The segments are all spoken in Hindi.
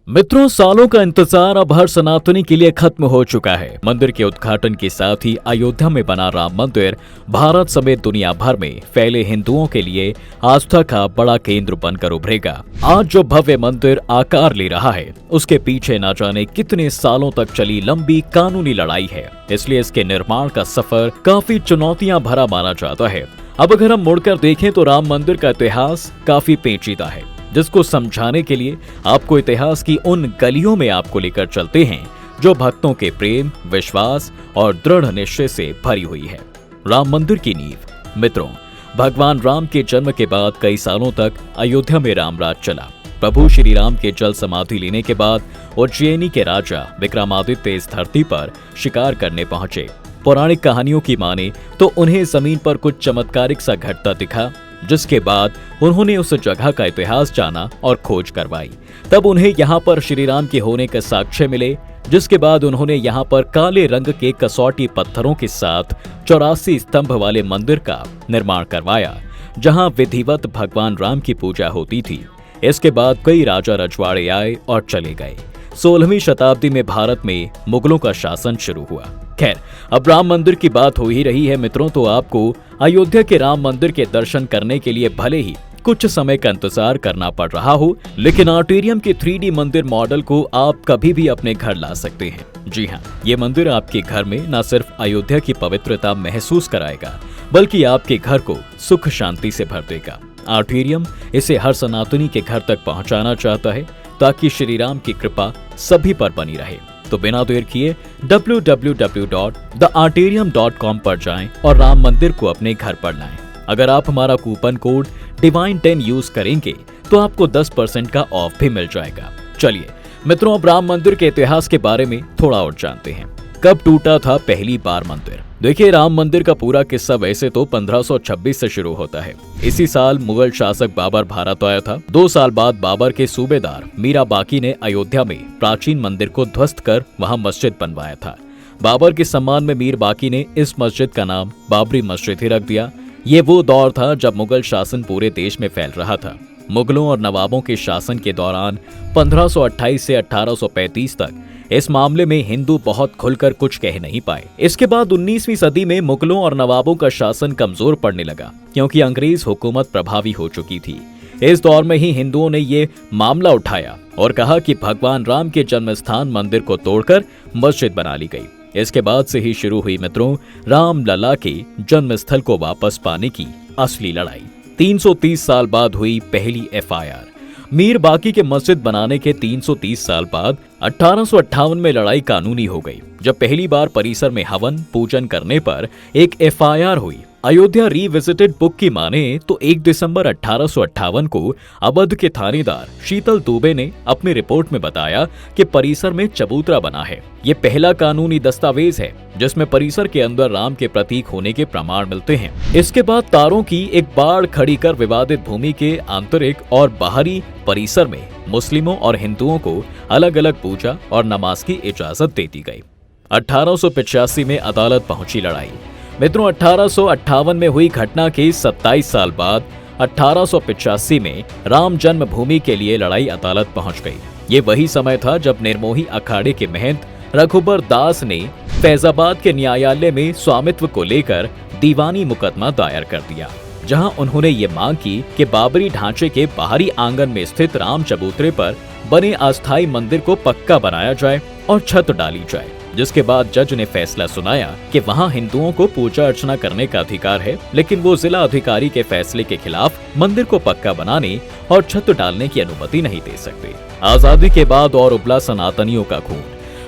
मित्रों, सालों का इंतजार अब हर सनातनी के लिए खत्म हो चुका है। मंदिर के उद्घाटन के साथ ही अयोध्या में बना राम मंदिर भारत समेत दुनिया भर में फैले हिंदुओं के लिए आस्था का बड़ा केंद्र बनकर उभरेगा। आज जो भव्य मंदिर आकार ले रहा है, उसके पीछे न जाने कितने सालों तक चली लंबी कानूनी लड़ाई है। इसलिए इसके निर्माण का सफर काफी चुनौतियां भरा माना जाता है। अब अगर हम मुड़कर देखें तो राम मंदिर का इतिहास काफी पेचीदा है, जिसको समझाने के लिए आपको इतिहास की उन गलियों में आपको लेकर चलते हैं जो भक्तों के प्रेम, विश्वास और दृढ़ निश्चय से भरी हुई है। राम मंदिर की नींव। मित्रों, भगवान राम के जन्म के बाद कई सालों तक अयोध्या में रामराज चला। प्रभु श्री राम के जल समाधि लेने के बाद उज्जैनी के राजा विक्रमादित्य इस धरती पर शिकार करने पहुंचे। पौराणिक कहानियों की माने तो उन्हें जमीन पर कुछ चमत्कारिक सा घटता दिखा, जिसके बाद उन्होंने उस जगह का इतिहास जाना और खोज करवाई। तब उन्हें यहाँ पर श्री राम के होने के साक्ष्य मिले, जिसके बाद उन्होंने यहाँ पर काले रंग के कसौटी पत्थरों के साथ 84 स्तंभ वाले मंदिर का निर्माण करवाया, जहाँ विधिवत भगवान राम की पूजा होती थी। इसके बाद कई राजा रजवाड़े आए और चले गए। 16वीं शताब्दी में भारत में मुगलों का शासन शुरू हुआ। खैर, अब राम मंदिर की बात हो ही रही है मित्रों, तो आपको अयोध्या के राम मंदिर के दर्शन करने के लिए भले ही कुछ समय का इंतजार करना पड़ रहा हो, लेकिन आर्टेरियम के 3D मंदिर मॉडल को आप कभी भी अपने घर ला सकते हैं। जी हाँ, ये मंदिर आपके घर में न सिर्फ अयोध्या की पवित्रता महसूस कराएगा, बल्कि आपके घर को सुख शांति से भर देगा। आर्टेरियम इसे हर सनातनी के घर तक पहुंचाना चाहता है, ताकि श्री राम की कृपा सभी पर बनी रहे। तो बिना देर किए www.thearterium.com पर जाएं और राम मंदिर को अपने घर पर लाएं। अगर आप हमारा कूपन कोड Divine10 यूज करेंगे तो आपको 10% का ऑफ भी मिल जाएगा। चलिए मित्रों, अब राम मंदिर के इतिहास के बारे में थोड़ा और जानते हैं। कब टूटा था पहली बार मंदिर? देखिए, राम मंदिर का पूरा किस्सा वैसे तो 1526 से शुरू होता है। इसी साल मुगल शासक बाबर भारत आया था। 2 साल बाद बाबर के सूबेदार मीरा बाकी ने अयोध्या में प्राचीन मंदिर को ध्वस्त कर वहां मस्जिद बनवाया था। बाबर के सम्मान में मीर बाकी ने इस मस्जिद का नाम बाबरी मस्जिद ही रख दिया। ये वो दौर था जब मुगल शासन पूरे देश में फैल रहा था। मुगलों और नवाबों के शासन के दौरान 1528 से 1835 तक इस मामले में हिंदू बहुत खुलकर कुछ कह नहीं पाए। इसके बाद 19वीं सदी में मुगलों और नवाबों का शासन कमजोर पड़ने लगा, क्योंकि अंग्रेज हुकूमत प्रभावी हो चुकी थी। इस दौर में ही हिंदुओं ने ये मामला उठाया और कहा कि भगवान राम के जन्म स्थान मंदिर को तोड़कर मस्जिद बना ली गई। इसके बाद से ही शुरू हुई मित्रों राम लला के जन्म स्थल को वापस पाने की असली लड़ाई। 330 साल बाद हुई पहली FIR। मीर बाकी के मस्जिद बनाने के 330 साल बाद 1858 में लड़ाई कानूनी हो गई, जब पहली बार परिसर में हवन पूजन करने पर एक FIR हुई। अयोध्या रिविजिटेड बुक की माने तो 1 दिसंबर 1858 को अवध के थानेदार शीतल दुबे ने अपनी रिपोर्ट में बताया कि परिसर में चबूतरा बना है। ये पहला कानूनी दस्तावेज है जिसमें परिसर के अंदर राम के प्रतीक होने के प्रमाण मिलते हैं। इसके बाद तारों की एक बाड़ खड़ी कर विवादित भूमि के आंतरिक और बाहरी परिसर में मुस्लिमों और हिंदुओं को अलग अलग पूजा और नमाज की इजाजत दे दी गई। 1885 में अदालत पहुंची लड़ाई। मित्रों, 1858 में हुई घटना के 27 साल बाद 1885 में राम जन्मभूमि के लिए लड़ाई अदालत पहुंच गई। ये वही समय था जब निर्मोही अखाड़े के महंत रघुबर दास ने फैजाबाद के न्यायालय में स्वामित्व को लेकर दीवानी मुकदमा दायर कर दिया, जहां उन्होंने ये मांग की कि बाबरी ढांचे के बाहरी आंगन में स्थित राम चबूतरे पर बने अस्थायी मंदिर को पक्का बनाया जाए और छत डाली जाए। जिसके बाद जज ने फैसला सुनाया कि वहां हिंदुओं को पूजा अर्चना करने का अधिकार है, लेकिन वो जिला अधिकारी के फैसले के खिलाफ मंदिर को पक्का बनाने और छत डालने की अनुमति नहीं दे सकते। आजादी के बाद और उबला सनातनियों का खून।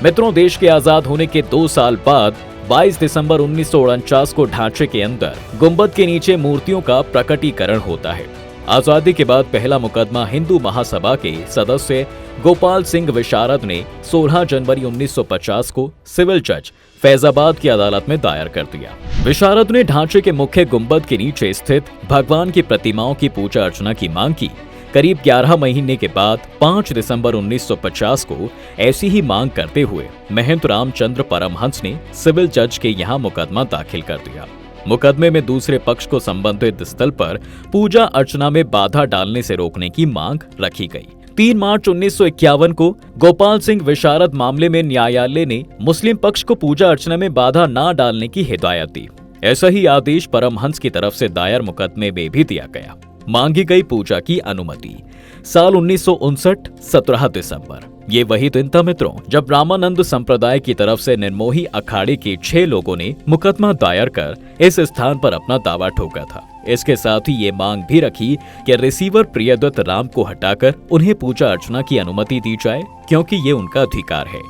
मित्रों, देश के आजाद होने के 2 साल बाद 22 दिसंबर 1949 को ढांचे के अंदर गुंबद के नीचे मूर्तियों का प्रकटीकरण होता है। आजादी के बाद पहला मुकदमा हिंदू महासभा के सदस्य गोपाल सिंह विशारद ने 16 जनवरी 1950 को सिविल जज फैजाबाद की अदालत में दायर कर दिया। विशारद ने ढांचे के मुख्य गुंबद के नीचे स्थित भगवान की प्रतिमाओं की पूजा अर्चना की मांग की। करीब 11 महीने के बाद 5 दिसंबर 1950 को ऐसी ही मांग करते हुए महंत रामचंद्र परमहंस ने सिविल जज के यहाँ मुकदमा दाखिल कर दिया। मुकदमे में दूसरे पक्ष को संबंधित स्थल पर पूजा अर्चना में बाधा डालने से रोकने की मांग रखी गई। 3 मार्च 1951 को गोपाल सिंह विशारद मामले में न्यायालय ने मुस्लिम पक्ष को पूजा अर्चना में बाधा न डालने की हिदायत दी। ऐसा ही आदेश परमहंस की तरफ से दायर मुकदमे में भी दिया गया। मांगी गई पूजा की अनुमति। साल 1959 17 दिसंबर। ये वही दिन था मित्रों जब रामानंद संप्रदाय की तरफ से निर्मोही अखाड़े के 6 लोगों ने मुकदमा दायर कर इस स्थान पर अपना दावा ठोका था। इसके साथ ही ये मांग भी रखी कि रिसीवर प्रियदत्त राम को हटाकर उन्हें पूजा अर्चना की अनुमति दी जाए, क्योंकि ये उनका अधिकार है।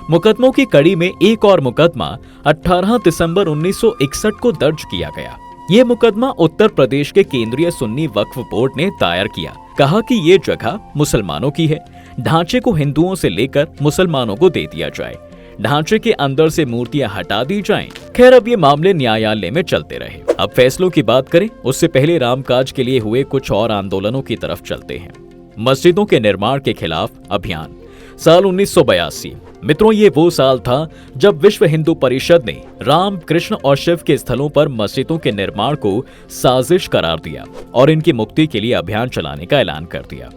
मुकदमों की कड़ी में एक और मुकदमा 18 दिसंबर 1961 को दर्ज किया गया। ये मुकदमा उत्तर प्रदेश के केंद्रीय सुन्नी वक्फ बोर्ड ने दायर किया। कहा कि ये जगह मुसलमानों की है, ढांचे को हिंदुओं से लेकर मुसलमानों को दे दिया जाए, ढांचे के अंदर से मूर्तियां हटा दी जाएं। खैर, अब ये मामले न्यायालय में चलते रहे। अब फैसलों की बात करें उससे पहले रामकाज के लिए हुए कुछ और आंदोलनों की तरफ चलते हैं। मस्जिदों के निर्माण के खिलाफ अभियान। साल 1982। मित्रों, ये वो साल था जब विश्व हिंदू परिषद ने राम, कृष्ण और शिव के स्थलों पर मस्जिदों के निर्माण को साजिश करार दिया और इनकी मुक्ति के लिए अभियान चलाने का ऐलान कर दिया।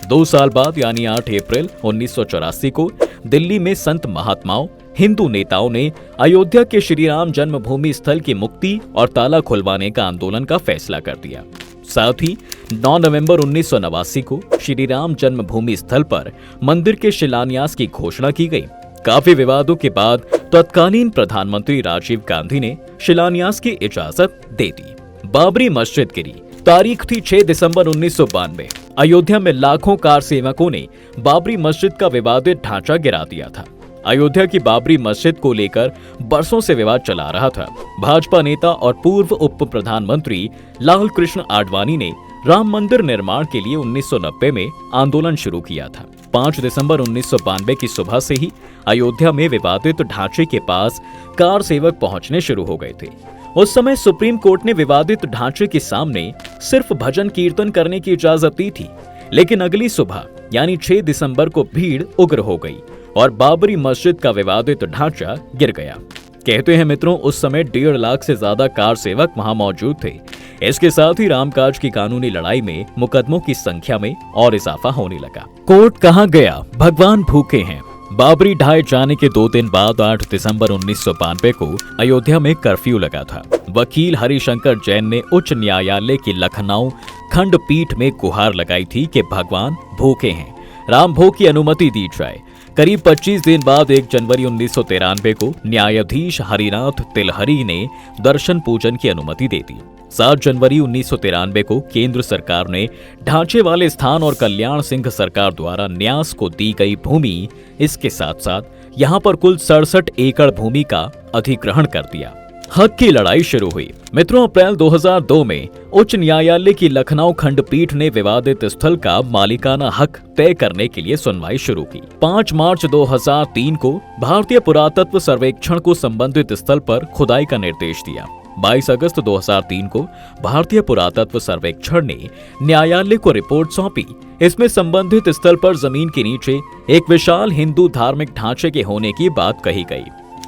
2 साल बाद यानी 8 अप्रैल 1984 को दिल्ली में संत महात्माओं, हिंदू नेताओं ने अयोध्या के श्री राम जन्मभूमि स्थल की मुक्ति और ताला खुलवाने का आंदोलन का फैसला कर दिया। साथ ही 9 नवंबर 1989 को श्री राम जन्मभूमि स्थल पर मंदिर के शिलान्यास की घोषणा की गई। काफी विवादों के बाद तत्कालीन प्रधानमंत्री राजीव गांधी ने शिलान्यास की इजाजत दे दी। बाबरी मस्जिद गिरी। तारीख थी 6 दिसंबर 1992। अयोध्या में लाखों कार सेवकों ने बाबरी मस्जिद का विवादित ढांचा गिरा दिया था। अयोध्या की बाबरी मस्जिद को लेकर बरसों से विवाद चला रहा था। भाजपा नेता और पूर्व उप प्रधानमंत्री लाल कृष्ण आडवाणी ने राम मंदिर निर्माण के लिए 1990 में आंदोलन शुरू किया था। 5 दिसंबर 1992 की सुबह से ही अयोध्या में विवादित ढांचे के पास कार सेवक पहुंचने शुरू हो गए थे। उस समय सुप्रीम कोर्ट ने विवादित ढांचे के सामने सिर्फ भजन कीर्तन करने की इजाजत दी थी, लेकिन अगली सुबह यानी 6 दिसंबर को भीड़ उग्र हो गई और बाबरी मस्जिद का विवादित ढांचा गिर गया। कहते हैं मित्रों, उस समय 1.5 लाख से ज्यादा कार सेवक वहां मौजूद थे। इसके साथ ही रामकाज की कानूनी लड़ाई में मुकदमों की संख्या में और इजाफा होने लगा। कोर्ट कहां गया, भगवान भूखे हैं। बाबरी ढाए जाने के 2 दिन बाद 8 दिसंबर 1992 को अयोध्या में कर्फ्यू लगा था। वकील हरिशंकर जैन ने उच्च न्यायालय की लखनऊ खंडपीठ में गुहार लगाई थी कि भगवान भूखे हैं, राम भोग की अनुमति दी जाए। करीब 25 दिन बाद 1 जनवरी 1993 को न्यायाधीश हरिनाथ तिलहरी ने दर्शन पूजन की अनुमति दे दी। 7 जनवरी 1993 को केंद्र सरकार ने ढांचे वाले स्थान और कल्याण सिंह सरकार द्वारा न्यास को दी गई भूमि, इसके साथ साथ यहाँ पर कुल 67 एकड़ भूमि का अधिग्रहण कर दिया। हक की लड़ाई शुरू हुई। मित्रों, अप्रैल 2002 में उच्च न्यायालय की लखनऊ खंडपीठ ने विवादित स्थल का मालिकाना हक तय करने के लिए सुनवाई शुरू की। 5 मार्च 2003 को भारतीय पुरातत्व सर्वेक्षण को संबंधित स्थल पर खुदाई का निर्देश दिया। 22 अगस्त 2003 को भारतीय पुरातत्व सर्वेक्षण ने न्यायालय को रिपोर्ट सौंपी। इसमें संबंधित स्थल पर जमीन के नीचे एक विशाल हिंदू धार्मिक ढांचे के होने की बात कही गई।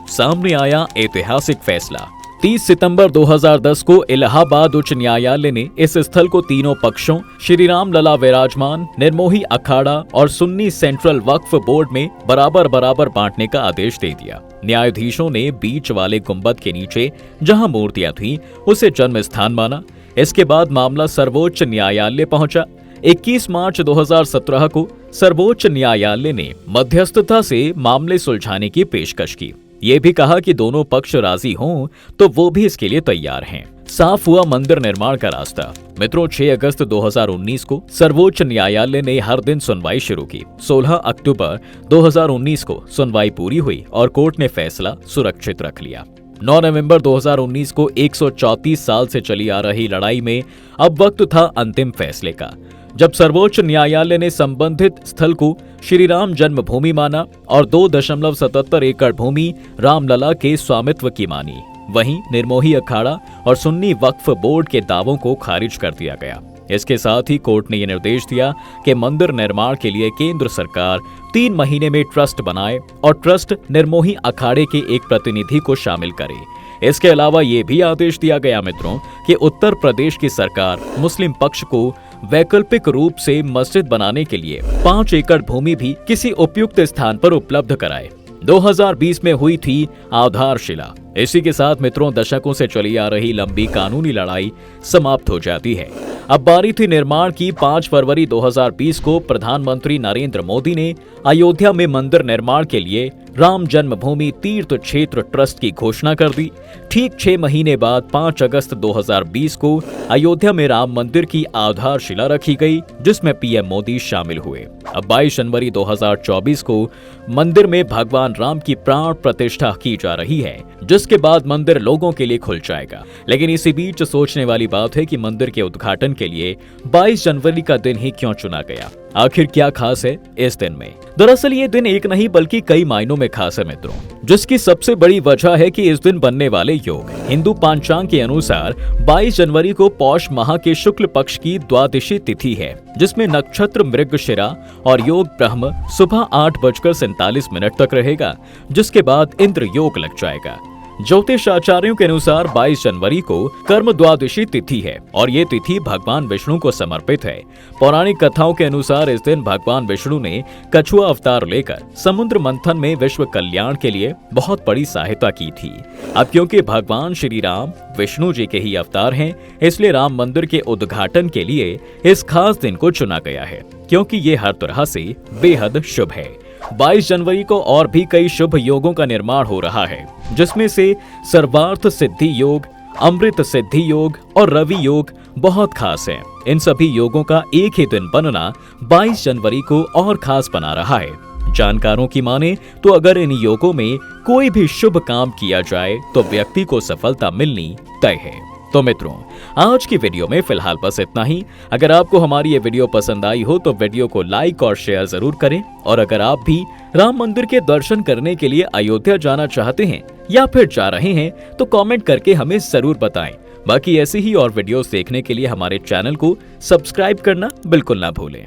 सामने आया ऐतिहासिक फैसला। 30 सितंबर 2010 को इलाहाबाद उच्च न्यायालय ने इस स्थल को तीनों पक्षों श्री राम लला विराजमान, निर्मोही अखाड़ा और सुन्नी सेंट्रल वक्फ बोर्ड में बराबर बराबर बांटने का आदेश दे दिया। न्यायाधीशों ने बीच वाले गुंबद के नीचे जहां मूर्तियां थीं उसे जन्म स्थान माना। इसके बाद मामला सर्वोच्च न्यायालय पहुंचा। 21 मार्च 2017 को सर्वोच्च न्यायालय ने मध्यस्थता से मामले सुलझाने की पेशकश की। ये भी कहा कि दोनों पक्ष राजी हों तो वो भी इसके लिए तैयार हैं। साफ हुआ मंदिर निर्माण का रास्ता। मित्रों, 6 अगस्त 2019 को सर्वोच्च न्यायालय ने हर दिन सुनवाई शुरू की। 16 अक्टूबर 2019 को सुनवाई पूरी हुई और कोर्ट ने फैसला सुरक्षित रख लिया। 9 नवंबर 2019 को 134 साल से चली आ रही लड़ाई में अब वक्त था अंतिम फैसले का, जब सर्वोच्च न्यायालय ने संबंधित स्थल को श्री राम जन्मभूमि माना और 2.77 एकड़ भूमि रामलला के स्वामित्व की मानी। वहीं निर्मोही अखाड़ा और सुन्नी वक्फ बोर्ड के दावों को खारिज कर दिया गया। इसके साथ ही कोर्ट ने यह निर्देश दिया कि मंदिर निर्माण के लिए केंद्र सरकार 3 महीने में ट्रस्ट बनाए और ट्रस्ट निर्मोही अखाड़े के एक प्रतिनिधि को शामिल करे। इसके अलावा ये भी आदेश दिया गया मित्रों कि उत्तर प्रदेश की सरकार मुस्लिम पक्ष को वैकल्पिक रूप से मस्जिद बनाने के लिए 5 एकड़ भूमि भी किसी उपयुक्त स्थान पर उपलब्ध कराए। 2020 में हुई थी आधारशिला। इसी के साथ मित्रों दशकों से चली आ रही लंबी कानूनी लड़ाई समाप्त हो जाती है। अब बारी थी निर्माण की। 5 फरवरी 2020 को प्रधानमंत्री नरेंद्र मोदी ने अयोध्या में मंदिर निर्माण के लिए राम जन्मभूमि तीर्थ क्षेत्र ट्रस्ट की घोषणा कर दी। ठीक 6 महीने बाद 5 अगस्त 2020 को अयोध्या में राम मंदिर की आधारशिला रखी गई, जिसमें पीएम मोदी शामिल हुए। अब 22 जनवरी 2024 को मंदिर में भगवान राम की प्राण प्रतिष्ठा की जा रही है, जिसके बाद मंदिर लोगों के लिए खुल जाएगा। लेकिन इसी बीच सोचने वाली बात है कि मंदिर के उद्घाटन के लिए 22 जनवरी का दिन ही क्यों चुना गया। आखिर क्या खास है इस दिन में? दरअसल ये दिन एक नहीं बल्कि कई मायनों में खास है मित्रों, जिसकी सबसे बड़ी वजह है कि इस दिन बनने वाले योग हिंदू पंचांग के अनुसार 22 जनवरी को पौष माह के शुक्ल पक्ष की द्वादशी तिथि है, जिसमें नक्षत्र मृगशिरा और योग ब्रह्म सुबह 8:47 तक रहेगा, जिसके बाद इंद्र योग लग जाएगा। ज्योतिष आचार्यों के अनुसार 22 जनवरी को कर्म द्वादशी तिथि है और ये तिथि भगवान विष्णु को समर्पित है। पौराणिक कथाओं के अनुसार इस दिन भगवान विष्णु ने कछुआ अवतार लेकर समुद्र मंथन में विश्व कल्याण के लिए बहुत बड़ी सहायता की थी। अब क्योंकि भगवान श्री राम विष्णु जी के ही अवतार हैं, इसलिए राम मंदिर के उद्घाटन के लिए इस खास दिन को चुना गया है, क्योंकि ये हर तरह से बेहद शुभ है। 22 जनवरी को और भी कई शुभ योगों का निर्माण हो रहा है, जिसमें से सर्वार्थ सिद्धि योग, अमृत सिद्धि योग और रवि योग बहुत खास हैं। इन सभी योगों का एक ही दिन बनना 22 जनवरी को और खास बना रहा है। जानकारों की माने तो अगर इन योगों में कोई भी शुभ काम किया जाए तो व्यक्ति को सफलता मिलनी तय है। तो मित्रों आज की वीडियो में फिलहाल बस इतना ही। अगर आपको हमारी ये वीडियो पसंद आई हो तो वीडियो को लाइक और शेयर जरूर करें, और अगर आप भी राम मंदिर के दर्शन करने के लिए अयोध्या जाना चाहते हैं या फिर जा रहे हैं तो कमेंट करके हमें जरूर बताएं। बाकी ऐसी ही और वीडियोस देखने के लिए हमारे चैनल को सब्सक्राइब करना बिल्कुल ना भूलें।